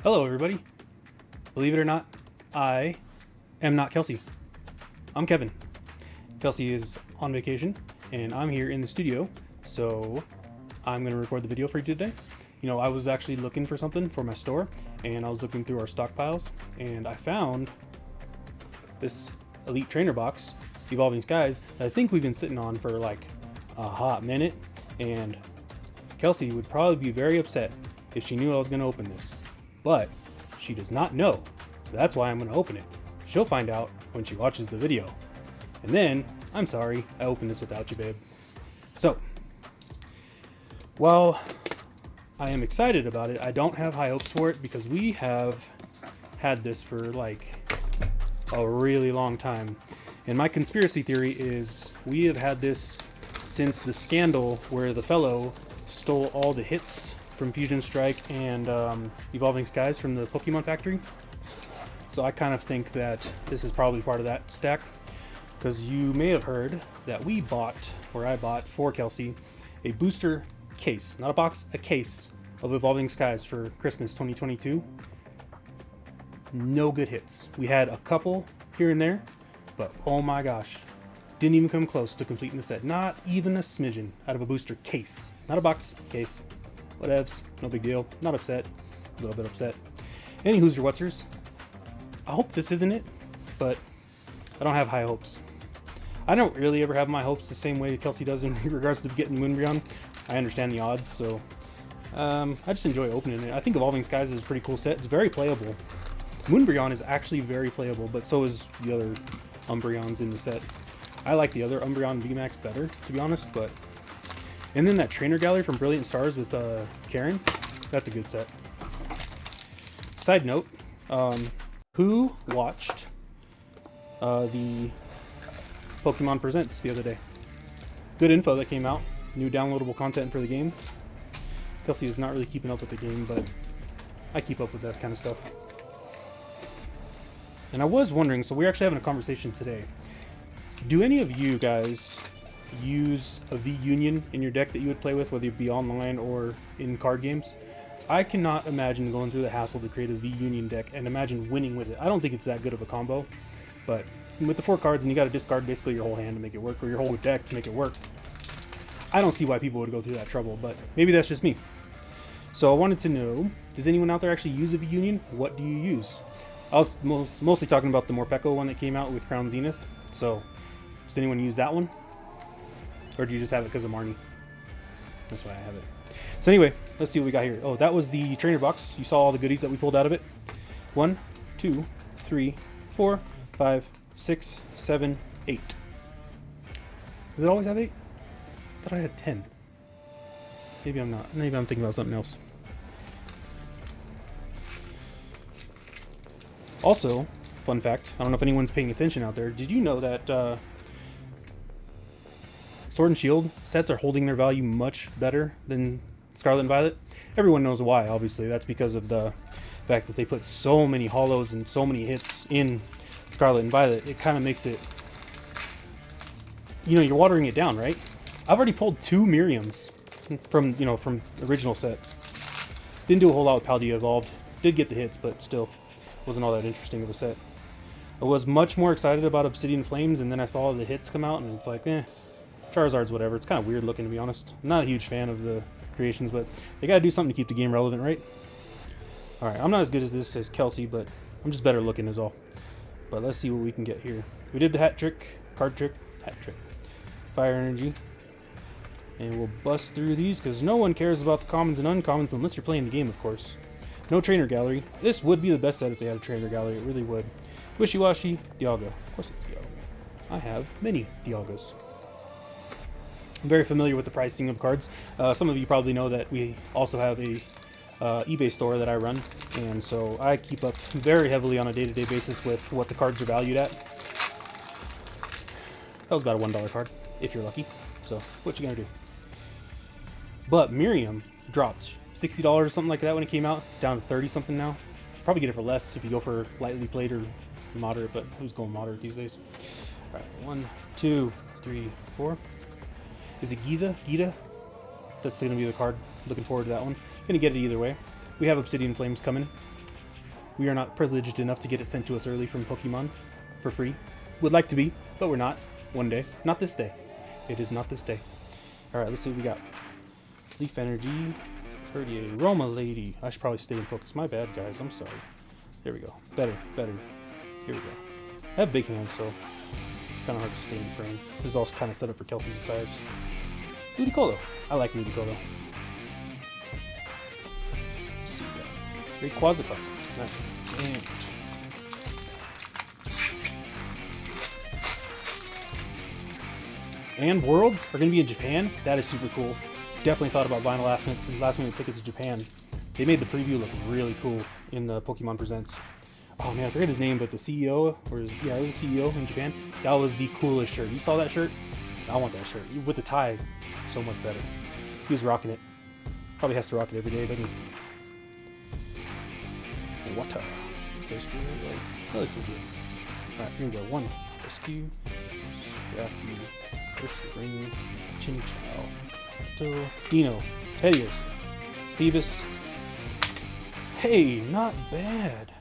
Hello everybody. Believe it or not, I am not Kelsey. I'm Kevin. Kelsey is on vacation and I'm here in the studio, so I'm going to record the video for you today. You know, I was actually looking for something for my store and I was looking through our stockpiles and I found this Elite Trainer box, Evolving Skies, that I think we've been sitting on for like a hot minute, and Kelsey would probably be very upset if she knew I was going to open this. But she does not know, so that's why I'm going to open it. She'll find out when she watches the video. And then, I'm sorry, I opened this without you, babe. So, while I am excited about it, I don't have high hopes for it because we have had this for like a really long time. And my conspiracy theory is we have had this since the scandal where the fellow stole all the hits from Fusion Strike and Evolving Skies from the Pokemon factory. So I kind of think that this is probably part of that stack, because you may have heard that we bought, or I bought for Kelsey, a booster case, not a box, a case of Evolving Skies for Christmas 2022. No good hits. We had a couple here and there, but oh my gosh, didn't even come close to completing the set. Not even a smidgen out of a booster case. Not a box, case. Whatevs, no big deal. Not upset, a little bit upset. Any who's your whatsers? I hope this isn't it, but I don't have high hopes. I don't really ever have my hopes the same way Kelsey does in regards to getting Moonbreon. I understand the odds, so I just enjoy opening it. I think Evolving Skies is a pretty cool set. It's very playable. Moonbreon is actually very playable, but so is the other Umbreons in the set. I like the other Umbreon VMAX better, to be honest, but... And then that Trainer Gallery from Brilliant Stars with Karen, that's a good set. Side note, who watched the Pokemon Presents the other day? Good info that came out, new downloadable content for the game. Kelsey is not really keeping up with the game, but I keep up with that kind of stuff. And I was wondering, so we're actually having a conversation today. Do any of you guys use a V-Union in your deck that you would play with, whether it be online or in card games? I cannot imagine going through the hassle to create a V-Union deck and imagine winning with it. I don't think it's that good of a combo, but with the 4 cards and you got to discard basically your whole hand to make it work, or your whole deck to make it work, I don't see why people would go through that trouble, but maybe that's just me. So I wanted to know, does anyone out there actually use a V-Union? What do you use? I was mostly talking about the Morpeko one that came out with Crown Zenith, so does anyone use that one? Or do you just have it because of Marnie? That's why I have it. So anyway, let's see what we got here. Oh, that was the trainer box. You saw all the goodies that we pulled out of it. 1, 2, 3, 4, 5, 6, 7, 8. Does it always have 8? I thought I had 10. Maybe I'm not. Maybe I'm thinking about something else. Also, fun fact, I don't know if anyone's paying attention out there. Did you know that Sword and Shield sets are holding their value much better than Scarlet and Violet? Everyone knows why, obviously. That's because of the fact that they put so many holos and so many hits in Scarlet and Violet. It kind of makes it... You know, you're watering it down, right? I've already pulled 2 Miriams from the original set. Didn't do a whole lot with Paldea Evolved. Did get the hits, but still wasn't all that interesting of a set. I was much more excited about Obsidian Flames, and then I saw the hits come out, and it's like, Charizard's whatever. It's kind of weird looking, to be honest. I'm not a huge fan of the creations, but they gotta do something to keep the game relevant, right? Alright, I'm not as good as this as Kelsey, but I'm just better looking is all. But let's see what we can get here. We did the hat trick, card trick, hat trick. Fire energy. And we'll bust through these, because no one cares about the commons and uncommons unless you're playing the game, of course. No trainer gallery. This would be the best set if they had a trainer gallery. It really would. Wishy-washy, Dialga. Of course it's Dialga. I have many Dialgas. I'm very familiar with the pricing of cards. Some of you probably know that we also have a eBay store that I run, and so I keep up very heavily on a day-to-day basis with what the cards are valued at. That was about a $1 card, if you're lucky. So, what you gonna do? But Miriam dropped $60 or something like that when it came out. It's down to 30 something now. Probably get it for less if you go for lightly played or moderate, but who's going moderate these days? All right, 1, 2, 3, 4. Is it Giza? Gita? That's going to be the card. Looking forward to that one. Going to get it either way. We have Obsidian Flames coming. We are not privileged enough to get it sent to us early from Pokemon for free. Would like to be, but we're not. One day. Not this day. It is not this day. Alright, let's see what we got. Leaf Energy, Perdier, Roma Lady. I should probably stay in focus. My bad, guys. I'm sorry. There we go. Better, better. Here we go. I have big hands, so it's kind of hard to stay in frame. This is also kind of set up for Kelsey's size. Ludicolo. I like Ludicolo. Let's see. Great Quasica. Nice. And Worlds are going to be in Japan. That is super cool. Definitely thought about buying a last minute ticket to Japan. They made the preview look really cool in the Pokemon Presents. Oh man, I forget his name, but the CEO, yeah, it was the CEO in Japan. That was the coolest shirt. You saw that shirt? I want that shirt. With the tie, so much better. He was rocking it. Probably has to rock it every day, doesn't he? Water. That looks good. Alright, here we go. 1. Rescue. Scrappy. Ring, Chinchou, Dino, Teddiers, Phoebus. Hey, not bad.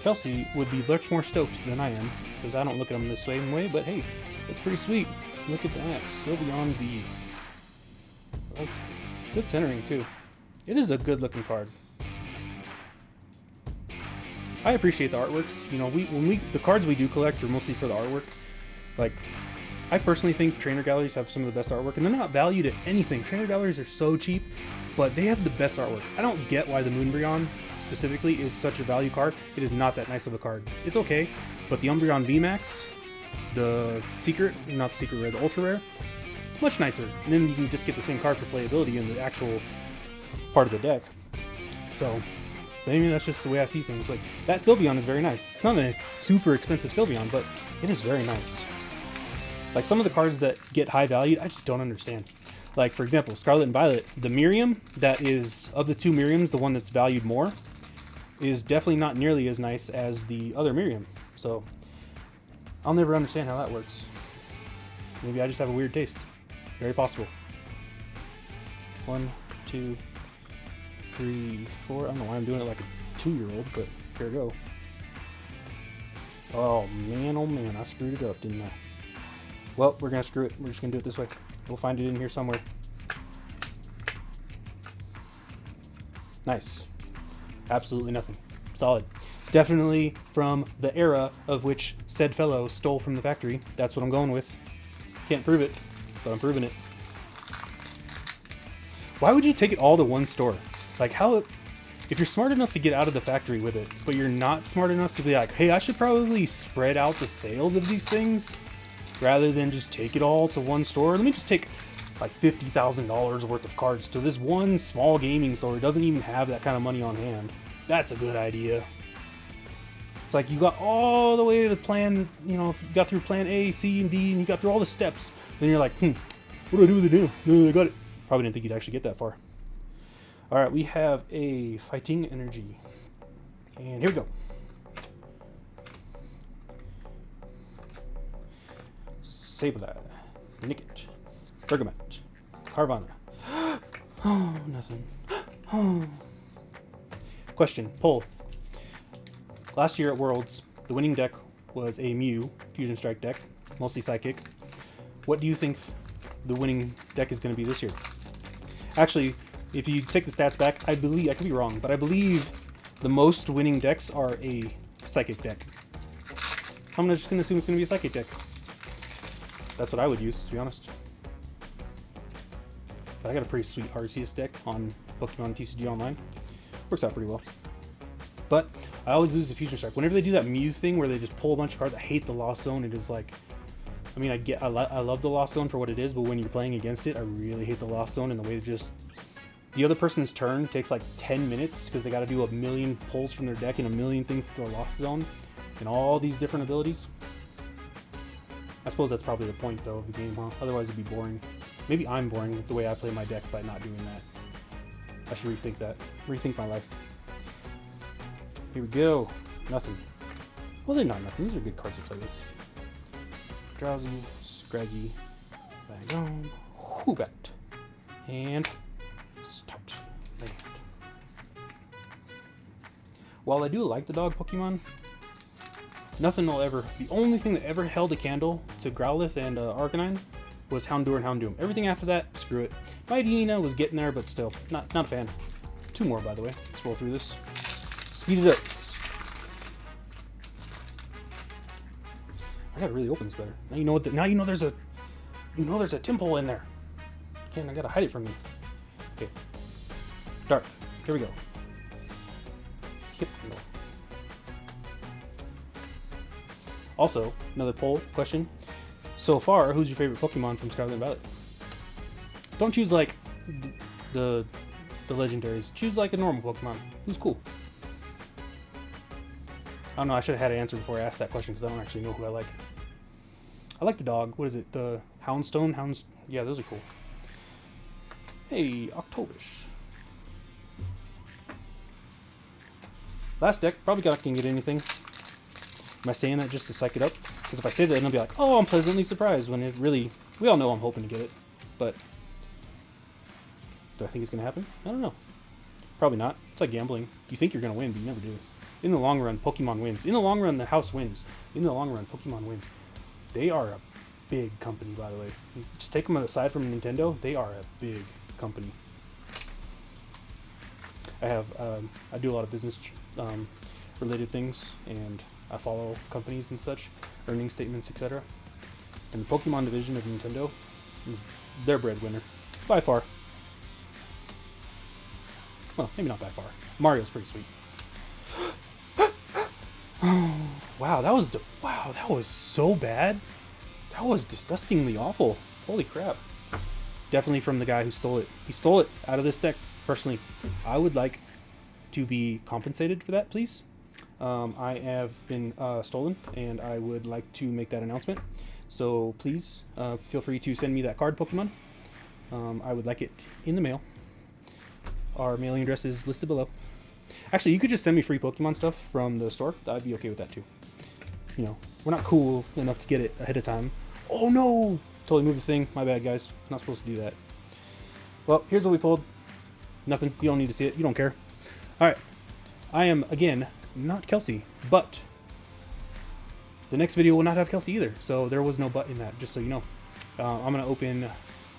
Kelsey would be much more stoked than I am, because I don't look at them the same way, but hey, that's pretty sweet. Look at that. Sylveon V. Like, good centering, too. It is a good looking card. I appreciate the artworks. You know, the cards we do collect are mostly for the artwork. Like, I personally think trainer galleries have some of the best artwork, and they're not valued at anything. Trainer galleries are so cheap, but they have the best artwork. I don't get why the Moonbreon specifically is such a value card. It is not that nice of a card. It's okay, but the Umbreon VMAX, the Secret, not the Secret Rare, the Ultra Rare, it's much nicer. And then you can just get the same card for playability in the actual part of the deck. So, maybe that's just the way I see things. Like, that Sylveon is very nice. It's not a super expensive Sylveon, but it is very nice. Like, some of the cards that get high valued, I just don't understand. Like, for example, Scarlet and Violet, the Miriam, that is, of the two Miriams, the one that's valued more, is definitely not nearly as nice as the other Miriam. So, I'll never understand how that works. Maybe I just have a weird taste. Very possible. 1, 2, 3, 4. I don't know why I'm doing it like a 2-year-old, but here we go. Oh man, I screwed it up, didn't I? Well, we're going to screw it. We're just going to do it this way. We'll find it in here somewhere. Nice. Absolutely nothing. Solid. Definitely from the era of which said fellow stole from the factory. That's what I'm going with. Can't prove it, but I'm proving it. Why would you take it all to one store? Like, how... If you're smart enough to get out of the factory with it, but you're not smart enough to be like, hey, I should probably spread out the sales of these things rather than just take it all to one store. Let me just take like $50,000 worth of cards to this one small gaming store who doesn't even have that kind of money on hand. That's a good idea. It's like you got all the way to plan, you know, if you got through plan A, C, and D, and you got through all the steps. Then you're like, what do I do with it now? No, I got it. Probably didn't think you'd actually get that far. All right, we have a Fighting Energy. And here we go. Sableye, Nickit, Bergamot, Carvana. Oh, nothing. Oh. Question, poll. Last year at Worlds, the winning deck was a Mew Fusion Strike deck, mostly Psychic. What do you think the winning deck is going to be this year? Actually, if you take the stats back, I believe, I could be wrong, but I believe the most winning decks are a Psychic deck. I'm just going to assume it's going to be a Psychic deck. That's what I would use, to be honest. But I got a pretty sweet Arceus deck on Pokemon TCG Online. Works out pretty well. But I always lose the Fusion Strike. Whenever they do that Mew thing where they just pull a bunch of cards, I hate the Lost Zone. It is like... I mean, I love the Lost Zone for what it is, but when you're playing against it, I really hate the Lost Zone and the way it just... The other person's turn takes like 10 minutes because they got to do a million pulls from their deck and a million things to the Lost Zone and all these different abilities. I suppose that's probably the point, though, of the game, huh? Otherwise, it'd be boring. Maybe I'm boring with the way I play my deck by not doing that. I should rethink that. Rethink my life. Here we go. Nothing. Well, they're not nothing. These are good cards to play with. Drowsy, Scraggy, Bagon, Woobat, and Stout Land. while I do like the dog Pokemon, nothing will ever... The only thing that ever held a candle to Growlithe and Arcanine was Houndour and Houndoom. Everything after that, screw it. Mightyena was getting there, but still, not a fan. 2 more, by the way. Let's roll through this. Speed it up. I gotta really open this better. Now you know what. Now you know there's a. You know there's a Timple in there. Again, I gotta hide it from you. Okay. Dark. Here we go. Hypno. Also, another poll question. So far, who's your favorite Pokemon from Scarlet and Violet? Don't choose like the legendaries. Choose like a normal Pokemon. Who's cool? I don't know. I should have had an answer before I asked that question because I don't actually know who I like. I like the dog. What is it? The Houndstone? Yeah, those are cool. Hey, Octobish. Last deck. Probably not gonna get anything. Am I saying that just to psych it up? Because if I say that, then I'll be like, oh, I'm pleasantly surprised, when it really... We all know I'm hoping to get it. But... do I think it's going to happen? I don't know. Probably not. It's like gambling. You think you're going to win, but you never do. In the long run, Pokemon wins. In the long run, the house wins. In the long run, Pokemon wins. They are a big company, by the way. Just take them aside from Nintendo. They are a big company. I do a lot of business related things, and I follow companies and such, earnings statements, etc. And the Pokemon division of Nintendo, they're breadwinner, by far. Well, maybe not by far. Mario's pretty sweet. Wow, that was so bad. That was disgustingly awful. Holy crap. Definitely from the guy who stole it. He stole it out of this deck. Personally, I would like to be compensated for that, please. I have been stolen, and I would like to make that announcement. So please feel free to send me that card, Pokemon. I would like it in the mail. Our mailing address is listed below. Actually, you could just send me free Pokemon stuff from the store. I'd be okay with that too. You know, we're not cool enough to get it ahead of time. Oh no! Totally moved the thing. My bad, guys. Not supposed to do that. Well, here's what we pulled. Nothing. You don't need to see it. You don't care. Alright. I am, again, not Kelsey, but the next video will not have Kelsey either. So there was no but in that, just so you know. I'm going to open a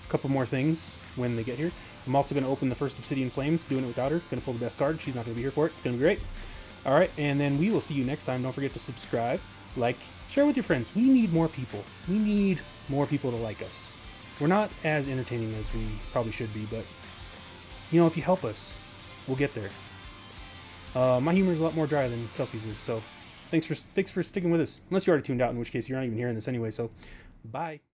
couple more things when they get here. I'm also going to open the first Obsidian Flames, doing it without her. Going to pull the best card. She's not going to be here for it. It's going to be great. Alright, and then we will see you next time. Don't forget to subscribe, like, share with your friends. We need more people. We need more people to like us. We're not as entertaining as we probably should be, but, you know, if you help us, we'll get there. My humor is a lot more dry than Kelsey's is, so thanks for sticking with us. Unless you already tuned out, in which case you're not even hearing this anyway, so bye.